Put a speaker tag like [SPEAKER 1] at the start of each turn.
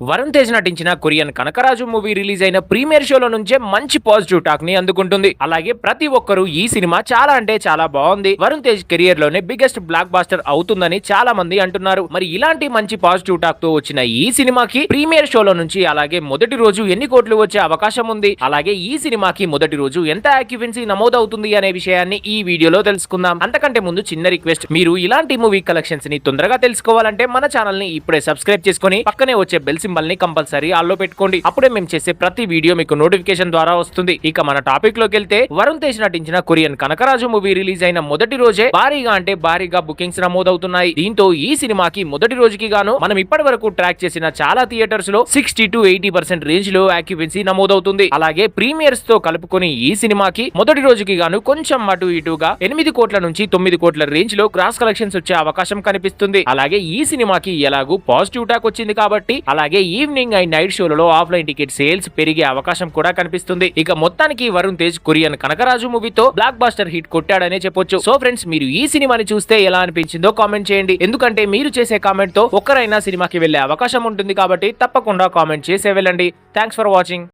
[SPEAKER 1] వరుణ్ తేజ్ నటించిన Korean Kanakaraju movie release అయిన premier షోలో నుంచే మంచి పాజిటివ్ టాక్ ని అందుకుంటుంది. అలాగే ప్రతి ఒక్కరూ ఈ సినిమా చాలా అంటే చాలా బాగుంది, వరుణ్ తేజ్ కెరియర్ లోనే బిగ్గెస్ట్ బ్లాక్ బాస్టర్ అవుతుందని చాలా మంది అంటున్నారు. మరి ఇలాంటి మంచి పాజిటివ్ టాక్ తో వచ్చిన ఈ సినిమాకి ప్రీమియర్ షోలో నుంచి అలాగే మొదటి రోజు ఎన్ని కోట్లు వచ్చే అవకాశం ఉంది, అలాగే ఈ సినిమాకి మొదటి రోజు ఎంత ఆక్యుపెన్సీ నమోదవుతుంది అనే విషయాన్ని ఈ వీడియోలో తెలుసుకుందాం. అంతకంటే ముందు చిన్న రిక్వెస్ట్, మీరు ఇలాంటి మూవీ కలెక్షన్స్ ని తొందరగా తెలుసుకోవాలంటే మన ఛానల్ ని ఇప్పుడే సబ్స్క్రైబ్ చేసుకుని పక్కనే వచ్చే బెల్ సింబల్ ని కంపల్సరీ ఆల్లో పెట్టుకోండి. అప్పుడే మేము చేసే ప్రతి వీడియో మీకు నోటిఫికేషన్ ద్వారా వస్తుంది. ఇక మన టాపిక్ లోకి వెళ్తే, వరుణ్ తేజ్ నటించిన కొరియన్ కనకరాజు మూవీ రిలీజ్ అయిన మొదటి రోజే భారీగా బుకింగ్స్ నమోదవుతున్నాయి. దీంతో ఈ సినిమాకి మొదటి రోజుకి గాను మనం ఇప్పటి వరకు ట్రాక్ చేసిన చాలా థియేటర్స్ లో 60 to 80% రేంజ్ లో ఆక్యుపెన్సీ నమోదవుతుంది. అలాగే ప్రీమియర్స్ తో కలుపుకొని ఈ సినిమాకి మొదటి రోజుకి గాను కొంచెం అటు ఇటుగా 8 కోట్ల నుంచి 9 కోట్ల రేంజ్ లో గ్రాస్ కలెక్షన్స్ వచ్చే అవకాశం కనిపిస్తుంది. అలాగే ఈ సినిమాకి ఎలాగూ పాజిటివ్ టాక్ వచ్చింది కాబట్టి, అలాగే ఈవినింగ్ అండ్ నైట్ షోలలో ఆఫ్లైన్ టికెట్ సేల్స్ పెరిగే అవకాశం కూడా కనిపిస్తుంది. ఇక మొత్తానికి వరుణ్ తేజ్ కొరియన్ కనకరాజు మూవీతో బ్లాక్ బాస్టర్ హిట్ కొట్టాడనే చెప్పొచ్చు. సో ఫ్రెండ్స్, మీరు ఈ సినిమాని చూస్తే ఎలా అనిపించిందో కామెంట్ చేయండి. ఎందుకంటే మీరు చేసే కామెంట్ తో ఒక్కరైనా సినిమాకి వెళ్లే అవకాశం ఉంటుంది కాబట్టి తప్పకుండా కామెంట్ చేసే వెళ్ళండి. Thanks for watching.